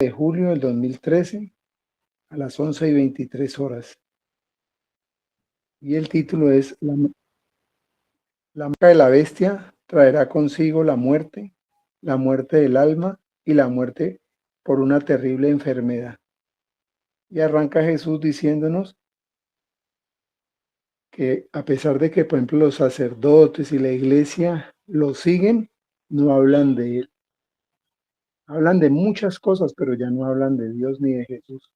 de julio del 2013 a las 11:23 y el título es La marca de la bestia traerá consigo la muerte del alma y la muerte por una terrible enfermedad. Y arranca Jesús diciéndonos que a pesar de que, por ejemplo, los sacerdotes y la iglesia lo siguen, no hablan de él. Hablan de muchas cosas, pero ya no hablan de Dios ni de Jesús.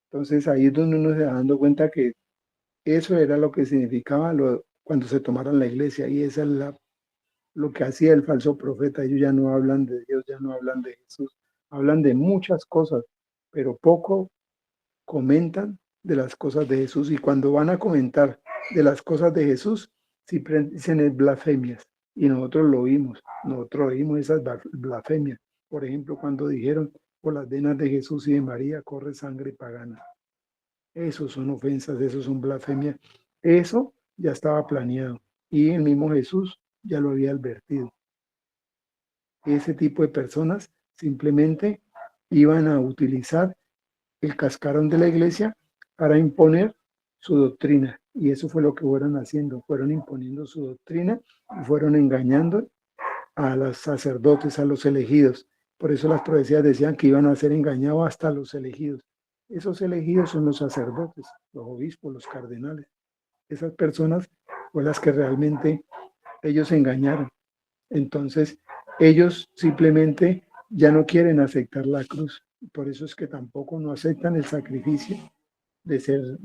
Entonces ahí es donde uno se va dando cuenta que eso era lo que significaba cuando se tomaron la iglesia, y esa es lo que hacía el falso profeta. Ellos ya no hablan de Dios, ya no hablan de Jesús, hablan de muchas cosas, pero poco comentan de las cosas de Jesús. Y cuando van a comentar de las cosas de Jesús, siempre dicen es blasfemias. Y nosotros oímos esas blasfemias. Por ejemplo, cuando dijeron, por las venas de Jesús y de María corre sangre pagana. Eso son ofensas, eso son blasfemias. Eso ya estaba planeado y el mismo Jesús ya lo había advertido. Ese tipo de personas simplemente iban a utilizar el cascarón de la iglesia para imponer su doctrina. Y eso fue lo que fueron haciendo, fueron imponiendo su doctrina y fueron engañando a los sacerdotes, a los elegidos. Por eso las profecías decían que iban a ser engañados hasta los elegidos. Esos elegidos son los sacerdotes, los obispos, los cardenales. Esas personas fueron las que realmente ellos engañaron. Entonces, ellos simplemente ya no quieren aceptar la cruz. Por eso es que tampoco no aceptan el sacrificio de ser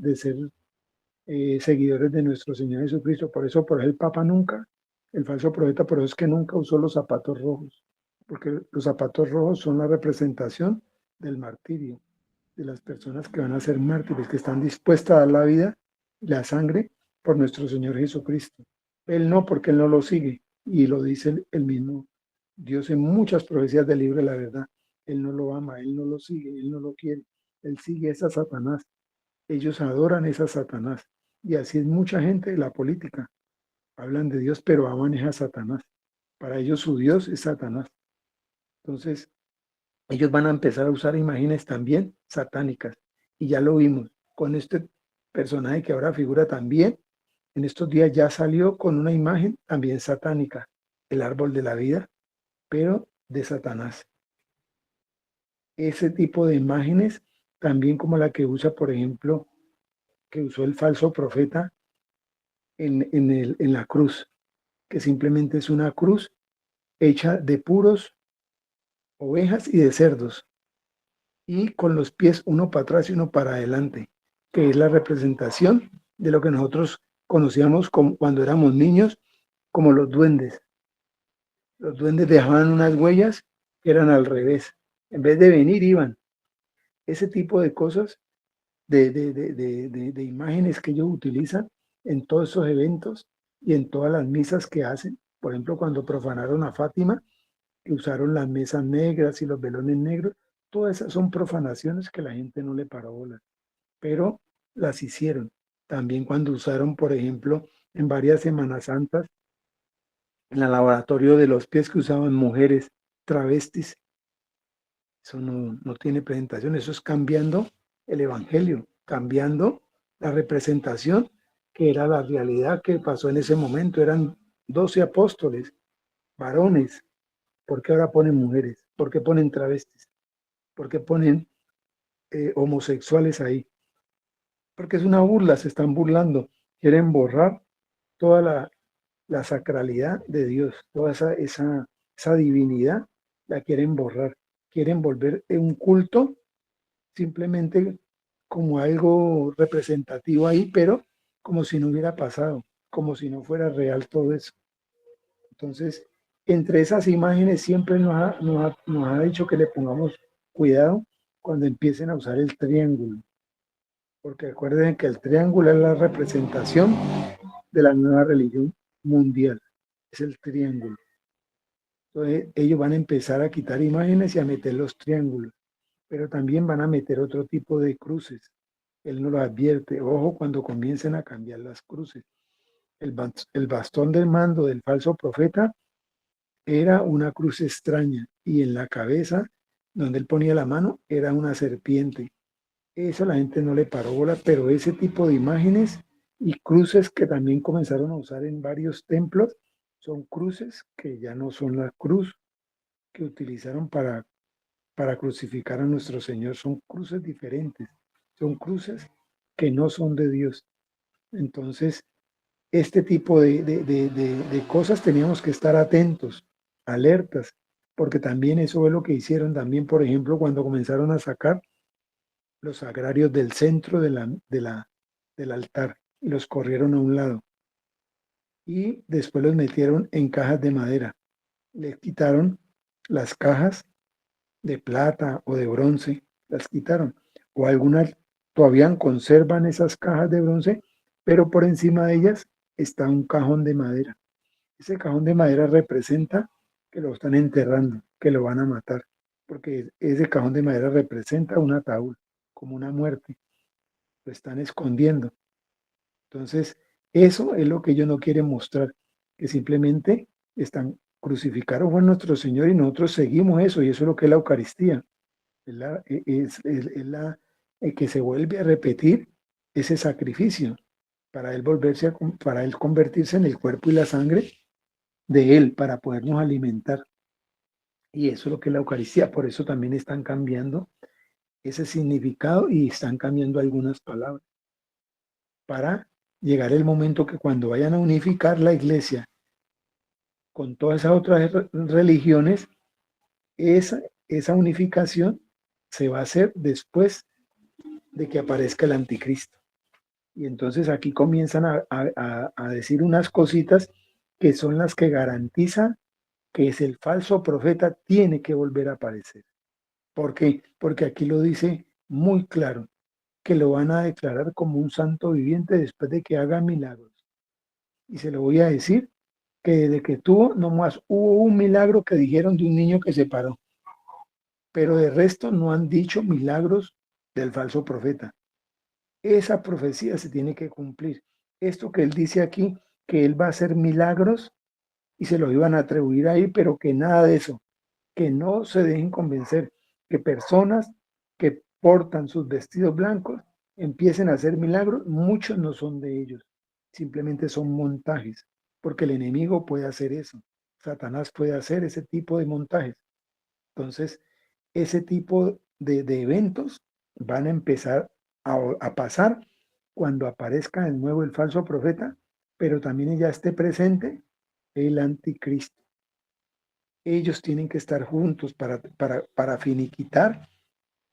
seguidores de nuestro Señor Jesucristo. Por eso el Papa nunca, el falso profeta, por eso es que nunca usó los zapatos rojos, porque los zapatos rojos son la representación del martirio, de las personas que van a ser mártires, que están dispuestas a dar la vida y la sangre por nuestro Señor Jesucristo. Él no, porque él no lo sigue, y lo dice el mismo Dios en muchas profecías del libro de la verdad. Él no lo ama, él no lo sigue, él no lo quiere, él sigue a Satanás. Ellos adoran a Satanás. Y así es mucha gente de la política. Hablan de Dios, pero aman a Satanás. Para ellos su Dios es Satanás. Entonces, ellos van a empezar a usar imágenes también satánicas. Y ya lo vimos con este personaje que ahora figura también. En estos días ya salió con una imagen también satánica, el árbol de la vida, pero de Satanás. Ese tipo de imágenes, también como la que usa, por ejemplo, que usó el falso profeta en la cruz, que simplemente es una cruz hecha de puros ovejas y de cerdos, y con los pies uno para atrás y uno para adelante, que es la representación de lo que nosotros conocíamos como, cuando éramos niños, como los duendes. Los duendes dejaban unas huellas que eran al revés. En vez de venir, iban. Ese tipo de cosas, de imágenes que ellos utilizan en todos esos eventos y en todas las misas que hacen. Por ejemplo, cuando profanaron a Fátima, que usaron las mesas negras y los velones negros, todas esas son profanaciones que la gente no le paró bola, pero las hicieron. También cuando usaron, por ejemplo, en varias Semanas Santas, en el laboratorio de los pies, que usaban mujeres travestis, eso no tiene presentación, eso es cambiando el evangelio, cambiando la representación que era la realidad que pasó en ese momento. Eran 12 apóstoles, varones. ¿Por qué ahora ponen mujeres? ¿Por qué ponen travestis? ¿Por qué ponen homosexuales ahí? Porque es una burla, se están burlando. Quieren borrar toda la sacralidad de Dios, toda esa divinidad la quieren borrar. Quieren volver un culto simplemente como algo representativo ahí, pero como si no hubiera pasado, como si no fuera real todo eso. Entonces, entre esas imágenes siempre nos ha dicho que le pongamos cuidado cuando empiecen a usar el triángulo, porque recuerden que el triángulo es la representación de la nueva religión mundial, es el triángulo. Entonces, ellos van a empezar a quitar imágenes y a meter los triángulos, pero también van a meter otro tipo de cruces. Él nos lo advierte, ojo cuando comiencen a cambiar las cruces. El bastón del mando del falso profeta era una cruz extraña y en la cabeza donde él ponía la mano era una serpiente. Eso la gente no le paró bola, pero ese tipo de imágenes y cruces que también comenzaron a usar en varios templos son cruces que ya no son la cruz que utilizaron para crucificar a nuestro Señor, son cruces diferentes, son cruces que no son de Dios. Entonces, este tipo de cosas teníamos que estar atentos, alertas, porque también eso es lo que hicieron también, por ejemplo, cuando comenzaron a sacar los agrarios del centro del altar y los corrieron a un lado y después los metieron en cajas de madera. Les quitaron las cajas de plata o de bronce, las quitaron. O algunas todavía conservan esas cajas de bronce, pero por encima de ellas está un cajón de madera. Ese cajón de madera representa que lo están enterrando, que lo van a matar, porque ese cajón de madera representa un ataúd, como una muerte. Lo están escondiendo. Entonces, eso es lo que ellos no quieren mostrar, que simplemente están crucificaron a nuestro Señor y nosotros seguimos eso, y eso es lo que es la Eucaristía. Es que se vuelve a repetir ese sacrificio para él para él convertirse en el cuerpo y la sangre de él, para podernos alimentar. Y eso es lo que es la Eucaristía. Por eso también están cambiando ese significado y están cambiando algunas palabras para llegar el momento que cuando vayan a unificar la iglesia con todas esas otras religiones, esa unificación se va a hacer después de que aparezca el anticristo. Y entonces aquí comienzan a decir unas cositas que son las que garantizan que es el falso profeta tiene que volver a aparecer. ¿Por qué? Porque aquí lo dice muy claro, que lo van a declarar como un santo viviente después de que haga milagros. Y se lo voy a decir que desde que tuvo, nomás hubo un milagro que dijeron de un niño que se paró, pero de resto no han dicho milagros del falso profeta. Esa profecía se tiene que cumplir. Esto que él dice aquí, que él va a hacer milagros y se lo iban a atribuir ahí, pero que nada de eso, que no se dejen convencer, que personas que portan sus vestidos blancos empiecen a hacer milagros, muchos no son de ellos, simplemente son montajes, porque el enemigo puede hacer eso, Satanás puede hacer ese tipo de montajes. Entonces, ese tipo de eventos van a empezar a pasar cuando aparezca de nuevo el falso profeta, pero también ya esté presente el anticristo. Ellos tienen que estar juntos para finiquitar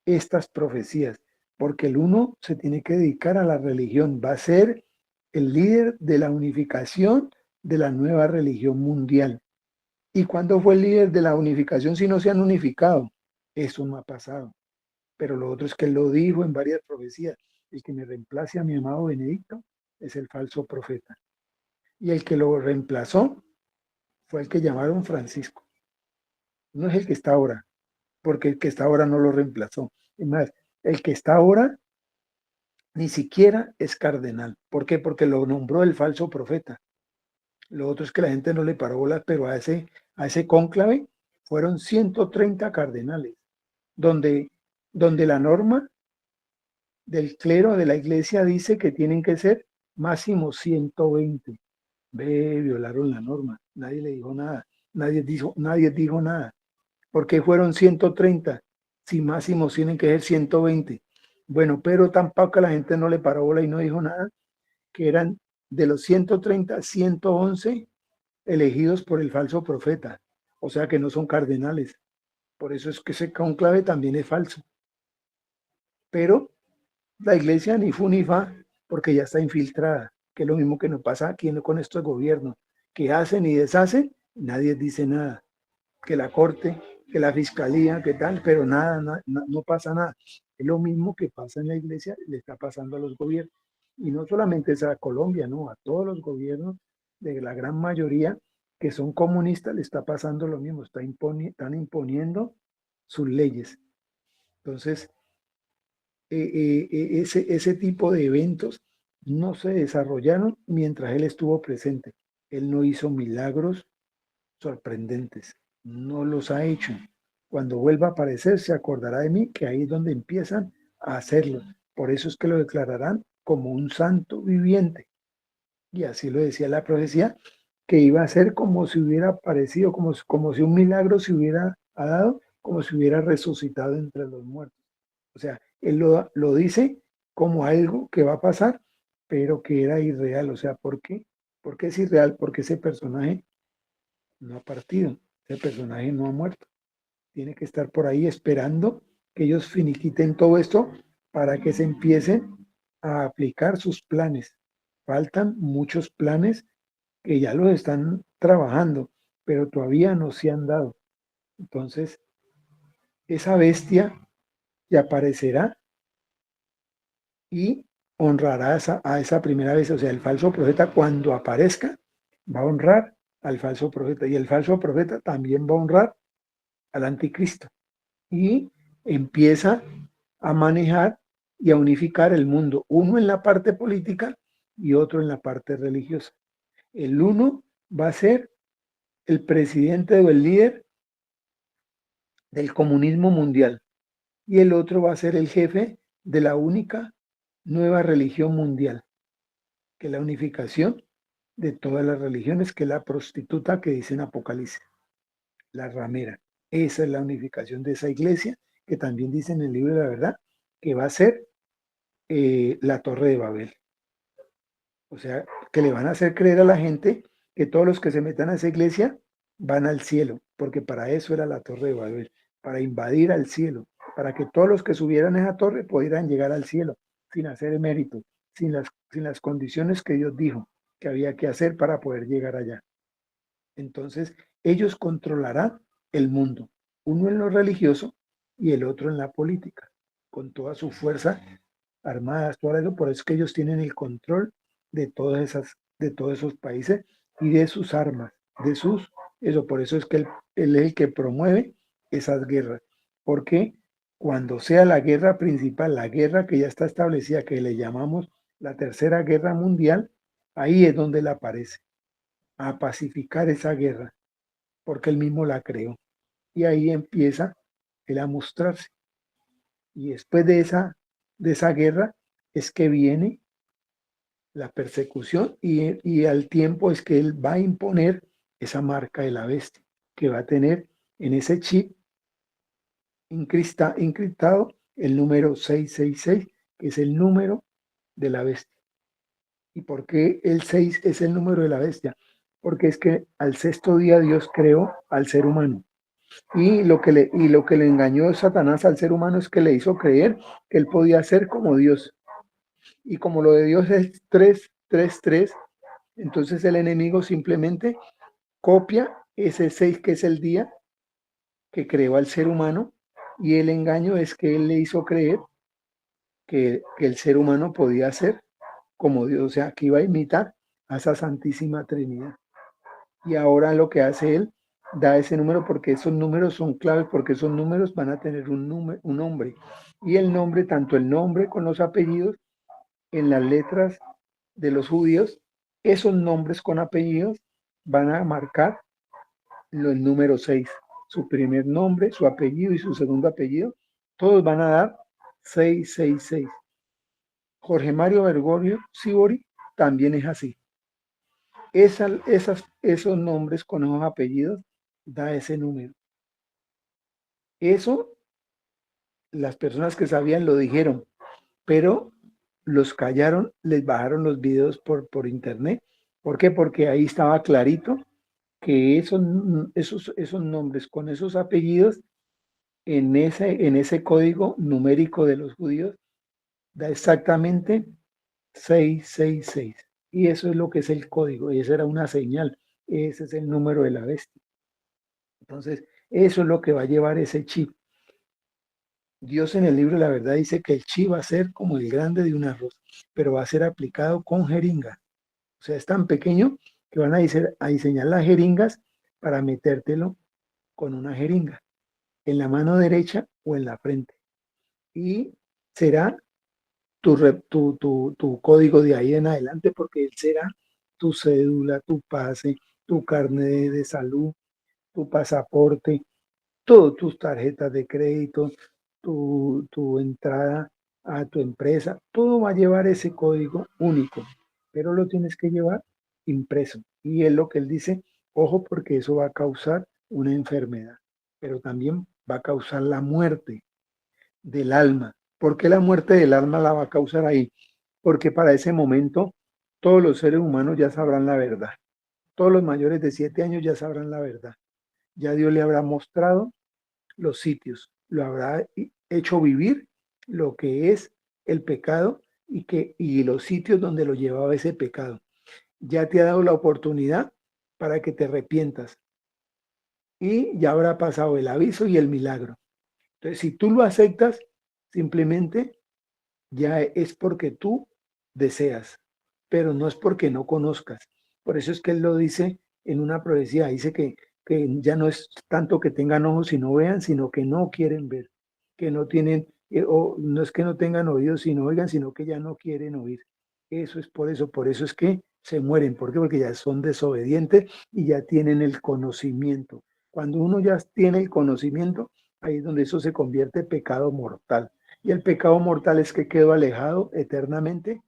estas profecías, porque el uno se tiene que dedicar a la religión, va a ser el líder de la unificación de la nueva religión mundial. ¿Y cuándo fue el líder de la unificación si no se han unificado? Eso no ha pasado. Pero lo otro es que él lo dijo en varias profecías. El que me reemplace a mi amado Benedicto es el falso profeta. Y el que lo reemplazó fue el que llamaron Francisco. No es el que está ahora, porque el que está ahora no lo reemplazó. Es más, el que está ahora ni siquiera es cardenal. ¿Por qué? Porque lo nombró el falso profeta. Lo otro es que la gente no le paró bolas, pero a ese cónclave fueron 130 cardenales, donde, donde la norma del clero de la iglesia dice que tienen que ser máximo 120. Ve, violaron la norma. Nadie le dijo nada. Nadie dijo nada. ¿Por qué fueron 130? Si máximo tienen que ser 120. Bueno, pero tampoco la gente no le paró bola y no dijo nada, que eran de los 130, 111 elegidos por el falso profeta. O sea que no son cardenales. Por eso es que ese conclave también es falso. Pero la iglesia ni fu ni fa, porque ya está infiltrada, que es lo mismo que nos pasa aquí con estos gobiernos, que hacen y deshacen, nadie dice nada. Que la corte, que la fiscalía, que tal, pero nada, no pasa nada. Es lo mismo que pasa en la iglesia, le está pasando a los gobiernos. Y no solamente es a Colombia, no, a todos los gobiernos de la gran mayoría que son comunistas le está pasando lo mismo, están imponiendo sus leyes. Entonces, ese tipo de eventos no se desarrollaron mientras él estuvo presente. Él no hizo milagros sorprendentes, no los ha hecho. Cuando vuelva a aparecer, se acordará de mí, que ahí es donde empiezan a hacerlo. Por eso es que lo declararán como un santo viviente. Y así lo decía la profecía, que iba a ser como si hubiera aparecido, como si un milagro se hubiera dado, como si hubiera resucitado entre los muertos. O sea, él lo dice como algo que va a pasar, pero que era irreal. O sea, ¿por qué? ¿Por qué es irreal? Porque ese personaje no ha partido, ese personaje no ha muerto. Tiene que estar por ahí esperando que ellos finiquiten todo esto para que se empiecen a aplicar sus planes. Faltan muchos planes que ya los están trabajando, pero todavía no se han dado. Entonces, esa bestia que aparecerá y honrará a esa primera vez. O sea, el falso profeta cuando aparezca va a honrar al falso profeta y el falso profeta también va a honrar al anticristo y empieza a manejar y a unificar el mundo, uno en la parte política y otro en la parte religiosa. El uno va a ser el presidente o el líder del comunismo mundial y el otro va a ser el jefe de la única nueva religión mundial, que es la unificación de todas las religiones, que es la prostituta que dice en Apocalipsis, la ramera. Esa es la unificación de esa iglesia, que también dice en el libro de la verdad, que va a ser la Torre de Babel. O sea, que le van a hacer creer a la gente que todos los que se metan a esa iglesia van al cielo, porque para eso era la Torre de Babel, para invadir al cielo, para que todos los que subieran a esa torre pudieran llegar al cielo sin hacer mérito, sin las condiciones que Dios dijo que había que hacer para poder llegar allá. Entonces, ellos controlarán el mundo, uno en lo religioso y el otro en la política, con toda su fuerza armadas, todo eso. Por eso es que ellos tienen el control de todos esos países y de sus armas, eso, por eso es que él es el que promueve esas guerras, porque cuando sea la guerra principal, la guerra que ya está establecida, que le llamamos la Tercera Guerra Mundial, ahí es donde él aparece a pacificar esa guerra, porque él mismo la creó. Y ahí empieza él a mostrarse. Y después de esa guerra es que viene la persecución y al tiempo es que él va a imponer esa marca de la bestia, que va a tener en ese chip encriptado el número 666, que es el número de la bestia. ¿Y por qué el 6 es el número de la bestia? Porque es que al sexto día Dios creó al ser humano. Y lo que le engañó Satanás al ser humano es que le hizo creer que él podía ser como Dios. Y como lo de Dios es 3 3 3, entonces el enemigo simplemente copia ese 6 que es el día que creó al ser humano, y el engaño es que él le hizo creer que el ser humano podía ser como Dios, o sea, que iba a imitar a esa Santísima Trinidad. Y ahora lo que hace él, da ese número porque esos números son claves, porque esos números van a tener un nombre. Y el nombre, tanto el nombre con los apellidos, en las letras de los judíos, esos nombres con apellidos van a marcar el número 6. Su primer nombre, su apellido y su segundo apellido, todos van a dar 666. Jorge Mario Bergoglio Sibori también es así. Esos nombres con esos apellidos da ese número. Eso las personas que sabían lo dijeron, pero los callaron, les bajaron los videos por internet. ¿Por qué? Porque ahí estaba clarito que esos nombres con esos apellidos en ese código numérico de los judíos da exactamente 666. Y eso es lo que es el código, y esa era una señal, ese es el número de la bestia. Entonces, eso es lo que va a llevar ese chip. Dios en el libro de la verdad dice que el chip va a ser como el grande de un arroz, pero va a ser aplicado con jeringa. O sea, es tan pequeño que van a diseñar las jeringas para metértelo con una jeringa en la mano derecha o en la frente. Y será tu código de ahí en adelante, porque él será tu cédula, tu pase, tu carnet de salud, tu pasaporte, todo, tus tarjetas de crédito, tu entrada a tu empresa, todo va a llevar ese código único, pero lo tienes que llevar impreso. Y es lo que él dice, ojo, porque eso va a causar una enfermedad, pero también va a causar la muerte del alma. ¿Por qué la muerte del alma la va a causar ahí? Porque para ese momento todos los seres humanos ya sabrán la verdad. Todos los mayores de 7 años ya sabrán la verdad. Ya Dios le habrá mostrado los sitios, lo habrá hecho vivir lo que es el pecado y los sitios donde lo llevaba ese pecado. Ya te ha dado la oportunidad para que te arrepientas y ya habrá pasado el aviso y el milagro. Entonces, si tú lo aceptas, simplemente ya es porque tú deseas, pero no es porque no conozcas. Por eso es que él lo dice en una profecía, dice que ya no es tanto que tengan ojos y no vean, sino que no quieren ver, que no tienen, o no es que no tengan oídos y no oigan, sino que ya no quieren oír. Eso es por eso es que se mueren. ¿Por qué? Porque ya son desobedientes y ya tienen el conocimiento. Cuando uno ya tiene el conocimiento, ahí es donde eso se convierte en pecado mortal. Y el pecado mortal es que quedó alejado eternamente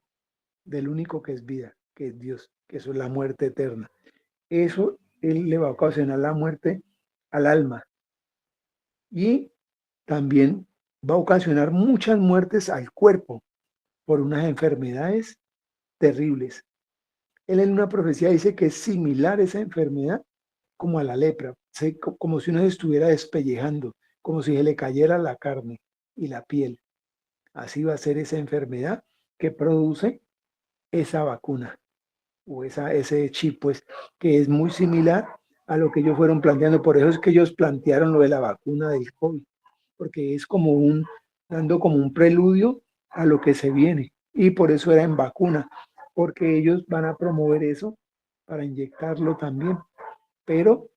del único que es vida, que es Dios, que eso es la muerte eterna. Eso él le va a ocasionar la muerte al alma y también va a ocasionar muchas muertes al cuerpo por unas enfermedades terribles. Él en una profecía dice que es similar esa enfermedad como a la lepra, como si uno se estuviera despellejando, como si se le cayera la carne y la piel. Así va a ser esa enfermedad que produce esa vacuna o ese chip, pues, que es muy similar a lo que ellos fueron planteando. Por eso es que ellos plantearon lo de la vacuna del COVID, porque es como dando como un preludio a lo que se viene. Y por eso era en vacuna, porque ellos van a promover eso para inyectarlo también, pero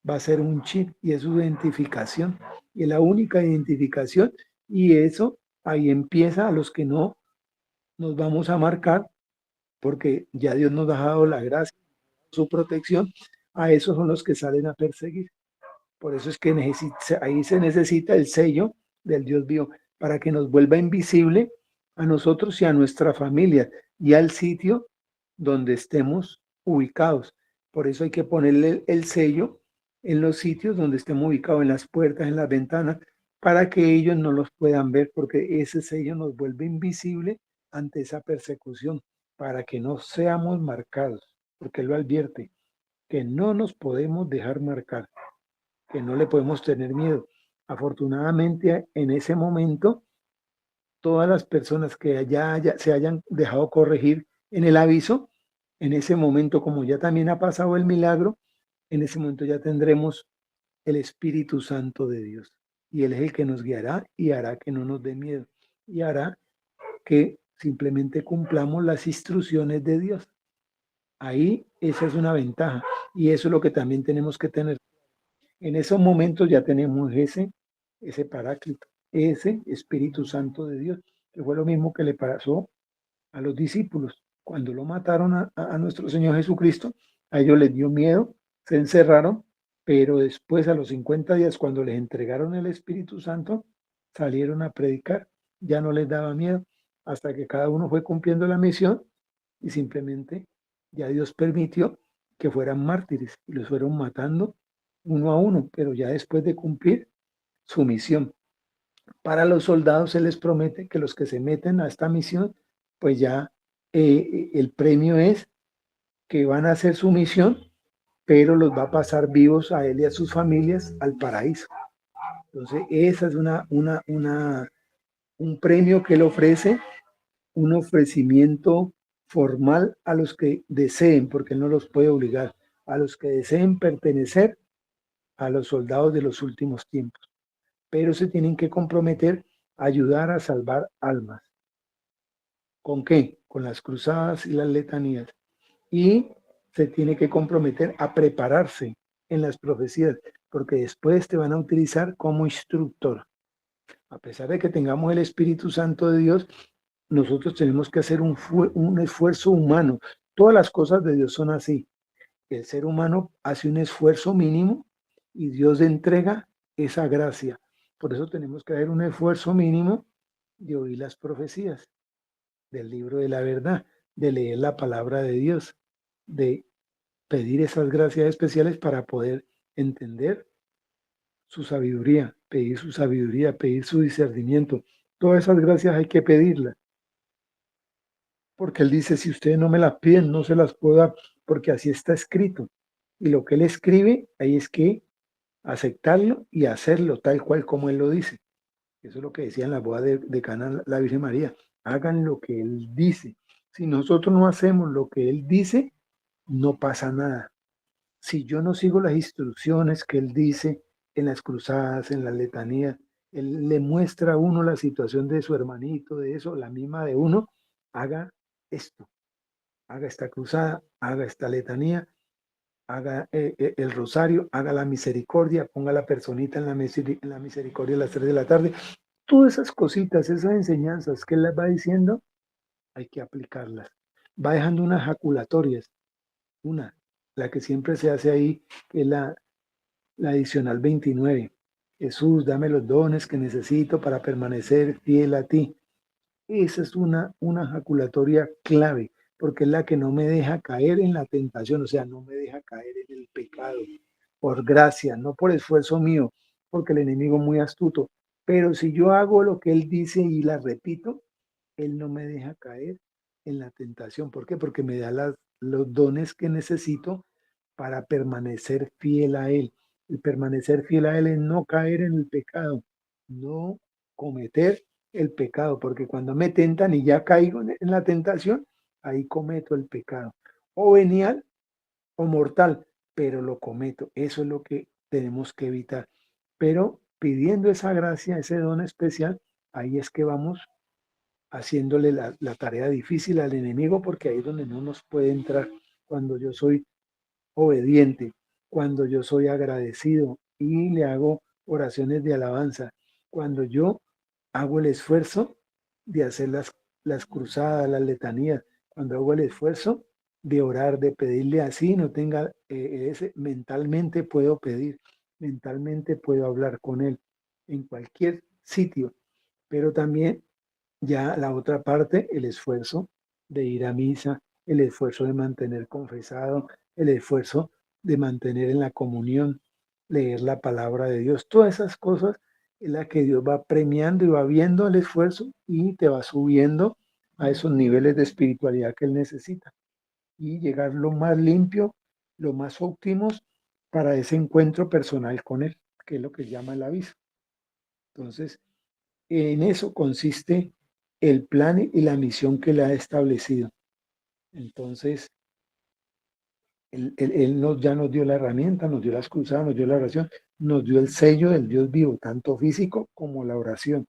va a ser un chip y es su identificación. Y es la única identificación y eso ahí empieza a los que no nos vamos a marcar porque ya Dios nos ha dado la gracia, su protección, a esos son los que salen a perseguir. Por eso es que ahí se necesita el sello del Dios vivo para que nos vuelva invisible a nosotros y a nuestra familia y al sitio donde estemos ubicados. Por eso hay que ponerle el sello en los sitios donde estemos ubicados, en las puertas, en las ventanas, para que ellos no los puedan ver, porque ese sello nos vuelve invisible ante esa persecución, para que no seamos marcados, porque él lo advierte, que no nos podemos dejar marcar, que no le podemos tener miedo. Afortunadamente, en ese momento, todas las personas que se hayan dejado corregir en el aviso, en ese momento, como ya también ha pasado el milagro, en ese momento ya tendremos el Espíritu Santo de Dios. Y Él es el que nos guiará y hará que no nos dé miedo. Y hará que simplemente cumplamos las instrucciones de Dios. Ahí esa es una ventaja. Y eso es lo que también tenemos que tener. En esos momentos ya tenemos ese paráclito, ese Espíritu Santo de Dios, que fue lo mismo que le pasó a los discípulos. Cuando lo mataron a nuestro Señor Jesucristo, a ellos les dio miedo, se encerraron, pero después a los 50 días, cuando les entregaron el Espíritu Santo, salieron a predicar. Ya no les daba miedo, hasta que cada uno fue cumpliendo la misión y simplemente ya Dios permitió que fueran mártires y los fueron matando uno a uno, pero ya después de cumplir su misión. Para los soldados se les promete que los que se meten a esta misión, pues ya el premio es que van a hacer su misión, pero los va a pasar vivos a él y a sus familias al paraíso. Entonces, esa es un premio que él ofrece, un ofrecimiento formal a los que deseen, porque él no los puede obligar, a los que deseen pertenecer a los soldados de los últimos tiempos, pero se tienen que comprometer a ayudar a salvar almas. ¿Con qué? Con las cruzadas y las letanías. Y se tiene que comprometer a prepararse en las profecías, porque después te van a utilizar como instructor. A pesar de que tengamos el Espíritu Santo de Dios, nosotros tenemos que hacer un esfuerzo humano. Todas las cosas de Dios son así. El ser humano hace un esfuerzo mínimo y Dios entrega esa gracia. Por eso tenemos que hacer un esfuerzo mínimo de oír las profecías del libro de la verdad, de leer la palabra de Dios, de pedir esas gracias especiales para poder entender su sabiduría, pedir su discernimiento. Todas esas gracias hay que pedirlas, porque Él dice, si ustedes no me las piden, no se las puedo dar, porque así está escrito. Y lo que Él escribe, ahí es que aceptarlo y hacerlo tal cual como Él lo dice. Eso es lo que decía en la boda de Cana la Virgen María. Hagan lo que Él dice. Si nosotros no hacemos lo que Él dice, no pasa nada. Si yo no sigo las instrucciones que Él dice en las cruzadas, en las letanías, Él le muestra a uno la situación de su hermanito, de eso, la misma de uno, haga esto, haga esta cruzada, haga esta letanía, haga el rosario, haga la misericordia, ponga la personita en la misericordia a las 3 de la tarde. Todas esas cositas, esas enseñanzas que Él les va diciendo, hay que aplicarlas. Va dejando unas jaculatorias, una, la que siempre se hace ahí, que es la adicional 29. Jesús, dame los dones que necesito para permanecer fiel a ti. Esa es una jaculatoria clave, porque es la que no me deja caer en la tentación, o sea, no me deja caer en el pecado, por gracia, no por esfuerzo mío, porque el enemigo es muy astuto. Pero si yo hago lo que él dice y la repito, él no me deja caer en la tentación. ¿Por qué? Porque me da los dones que necesito para permanecer fiel a él. Y permanecer fiel a él es no caer en el pecado, no cometer el pecado, porque cuando me tentan y ya caigo en la tentación, ahí cometo el pecado. O venial o mortal, pero lo cometo. Eso es lo que tenemos que evitar. Pero pidiendo esa gracia, ese don especial, ahí es que vamos haciéndole la tarea difícil al enemigo, porque ahí es donde no nos puede entrar. Cuando yo soy obediente, cuando yo soy agradecido y le hago oraciones de alabanza, cuando yo hago el esfuerzo de hacer las cruzadas, las letanías, cuando hago el esfuerzo de orar, de pedirle así, no tenga ese, mentalmente puedo pedir, mentalmente puedo hablar con él en cualquier sitio, pero también ya la otra parte, el esfuerzo de ir a misa, el esfuerzo de mantener confesado, el esfuerzo de mantener en la comunión, leer la palabra de Dios, todas esas cosas es la que Dios va premiando y va viendo el esfuerzo y te va subiendo a esos niveles de espiritualidad que Él necesita y llegar lo más limpio, lo más óptimos para ese encuentro personal con Él, que es lo que llama el aviso. Entonces, en eso consiste el plan y la misión que le ha establecido. Entonces, él ya nos dio la herramienta, nos dio las cruzadas, nos dio la oración, nos dio el sello del Dios vivo, tanto físico como la oración.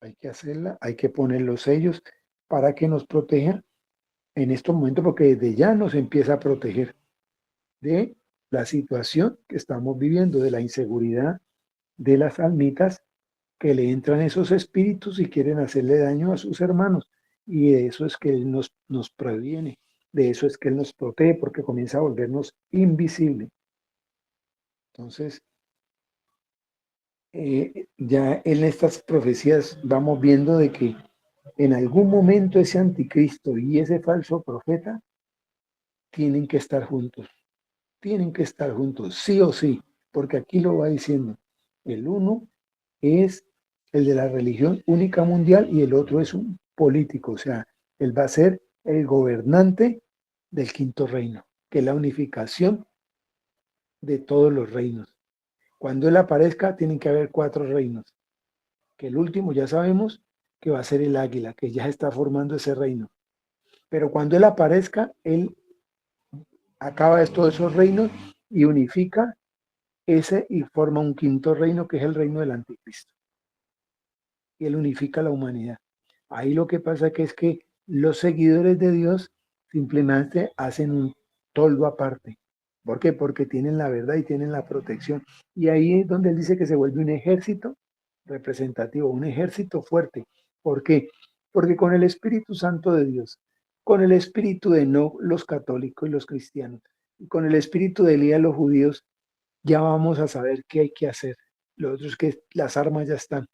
Hay que hacerla, hay que poner los sellos para que nos proteja en estos momentos, porque desde ya nos empieza a proteger de la situación que estamos viviendo, de la inseguridad de las almitas que le entran esos espíritus y quieren hacerle daño a sus hermanos. Y de eso es que Él nos previene, de eso es que Él nos protege, porque comienza a volvernos invisible. Entonces, ya en estas profecías vamos viendo de que en algún momento ese anticristo y ese falso profeta tienen que estar juntos, sí o sí, porque aquí lo va diciendo. El uno es el de la religión única mundial y el otro es un político, o sea, él va a ser el gobernante del quinto reino, que es la unificación de todos los reinos. Cuando él aparezca, tienen que haber 4 reinos, que el último ya sabemos que va a ser el águila, que ya está formando ese reino. Pero cuando él aparezca, él acaba de todos esos reinos y unifica ese y forma un quinto reino que es el reino del anticristo. Y él unifica la humanidad. Ahí lo que pasa que es que los seguidores de Dios simplemente hacen un toldo aparte. ¿Por qué? Porque tienen la verdad y tienen la protección. Y ahí es donde él dice que se vuelve un ejército representativo, un ejército fuerte. ¿Por qué? Porque con el Espíritu Santo de Dios, con el espíritu de no los católicos y los cristianos, y con el espíritu de Elías los judíos, ya vamos a saber qué hay que hacer. Lo otro es que las armas ya están,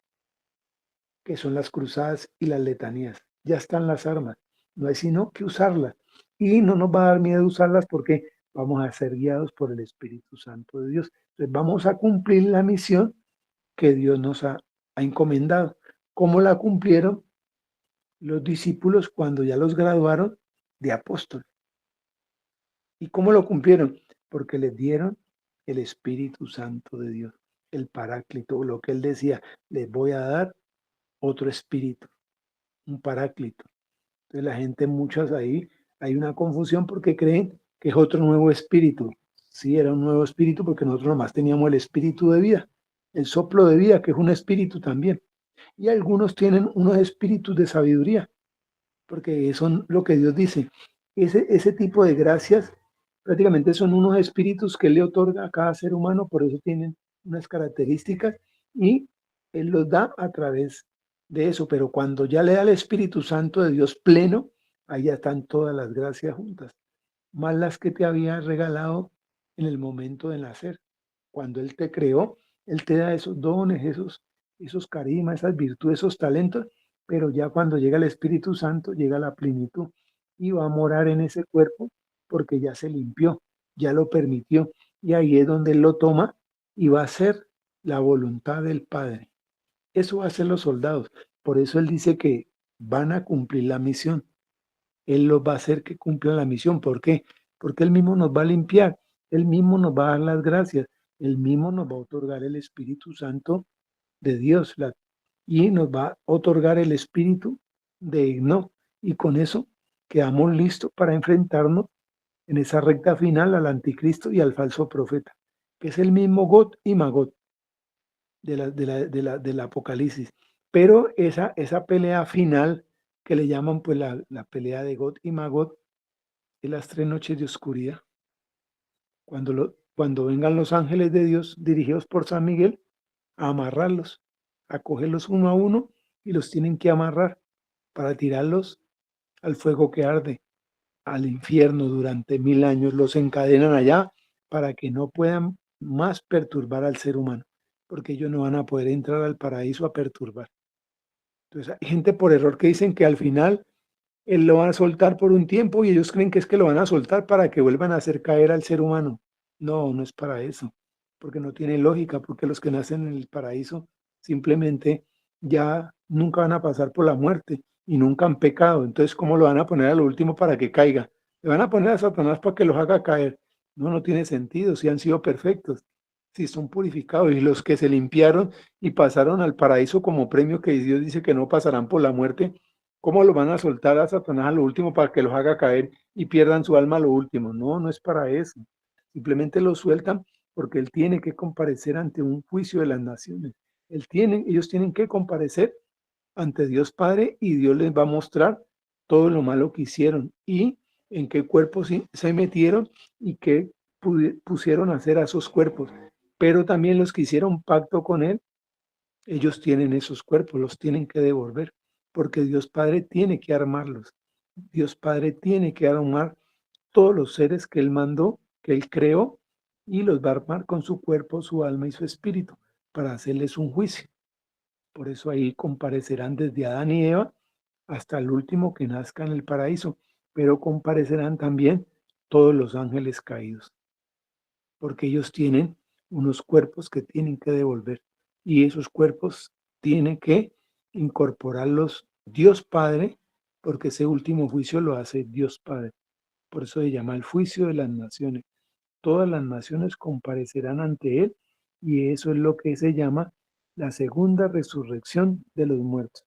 que son las cruzadas y las letanías. Ya están las armas, no hay sino que usarlas. Y no nos va a dar miedo usarlas porque vamos a ser guiados por el Espíritu Santo de Dios. Entonces vamos a cumplir la misión que Dios nos ha encomendado. ¿Cómo la cumplieron los discípulos cuando ya los graduaron de apóstoles? ¿Y cómo lo cumplieron? Porque les dieron el Espíritu Santo de Dios, el Paráclito, lo que él decía, les voy a dar otro espíritu, un Paráclito. Entonces la gente, muchas ahí, hay una confusión porque creen que es otro nuevo espíritu. Sí, era un nuevo espíritu porque nosotros nomás teníamos el espíritu de vida, el soplo de vida, que es un espíritu también. Y algunos tienen unos espíritus de sabiduría, porque son lo que Dios dice. Ese tipo de gracias prácticamente son unos espíritus que Él le otorga a cada ser humano, por eso tienen unas características y Él los da a través de eso. Pero cuando ya le da el Espíritu Santo de Dios pleno, ahí ya están todas las gracias juntas, más las que te había regalado en el momento de nacer. Cuando Él te creó, Él te da esos dones, esos carismas, esas virtudes, esos talentos, pero ya cuando llega el Espíritu Santo, llega la plenitud y va a morar en ese cuerpo porque ya se limpió, ya lo permitió. Y ahí es donde Él lo toma y va a ser la voluntad del Padre. Eso va a hacer los soldados. Por eso Él dice que van a cumplir la misión. Él los va a hacer que cumplan la misión. ¿Por qué? Porque Él mismo nos va a limpiar, Él mismo nos va a dar las gracias, Él mismo nos va a otorgar el Espíritu Santo de Dios y nos va a otorgar el Espíritu de no. Y con eso quedamos listos para enfrentarnos en esa recta final al anticristo y al falso profeta, que es el mismo Got y Magot del Apocalipsis. Pero esa pelea final que le llaman pues la pelea de Got y Magot de las 3 noches de oscuridad, cuando vengan los ángeles de Dios dirigidos por San Miguel a amarrarlos, a cogerlos uno a uno y los tienen que amarrar para tirarlos al fuego que arde, al infierno durante 1000 años, los encadenan allá para que no puedan más perturbar al ser humano, porque ellos no van a poder entrar al paraíso a perturbar. Entonces hay gente por error que dicen que al final él lo van a soltar por un tiempo y ellos creen que es que lo van a soltar para que vuelvan a hacer caer al ser humano. No, no es para eso, porque no tiene lógica, porque los que nacen en el paraíso simplemente ya nunca van a pasar por la muerte y nunca han pecado. Entonces, ¿cómo lo van a poner a lo último para que caiga? Le van a poner a Satanás para que los haga caer. No, no tiene sentido, si han sido perfectos, si son purificados y los que se limpiaron y pasaron al paraíso como premio que Dios dice que no pasarán por la muerte. ¿Cómo lo van a soltar a Satanás a lo último para que los haga caer y pierdan su alma a lo último? No, no es para eso. Simplemente lo sueltan porque él tiene que comparecer ante un juicio de las naciones. Ellos tienen que comparecer ante Dios Padre y Dios les va a mostrar todo lo malo que hicieron y en qué cuerpos se metieron y qué pusieron a hacer a esos cuerpos. Pero también los que hicieron pacto con él, ellos tienen esos cuerpos, los tienen que devolver, porque Dios Padre tiene que armarlos. Dios Padre tiene que armar todos los seres que Él mandó, que Él creó, y los va a armar con su cuerpo, su alma y su espíritu, para hacerles un juicio. Por eso ahí comparecerán desde Adán y Eva hasta el último que nazca en el paraíso, pero comparecerán también todos los ángeles caídos, porque ellos tienen unos cuerpos que tienen que devolver y esos cuerpos tiene que incorporarlos Dios Padre, porque ese último juicio lo hace Dios Padre. Por eso se llama el juicio de las naciones. Todas las naciones comparecerán ante Él y eso es lo que se llama la segunda resurrección de los muertos.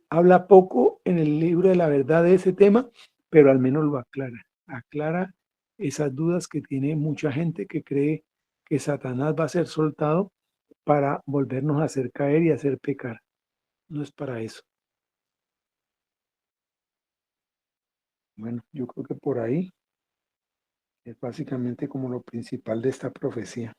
Habla poco en el libro de la verdad de ese tema, pero al menos lo aclara. Aclara esas dudas que tiene mucha gente que cree que Satanás va a ser soltado para volvernos a hacer caer y hacer pecar. No es para eso. Bueno, yo creo que por ahí es básicamente como lo principal de esta profecía.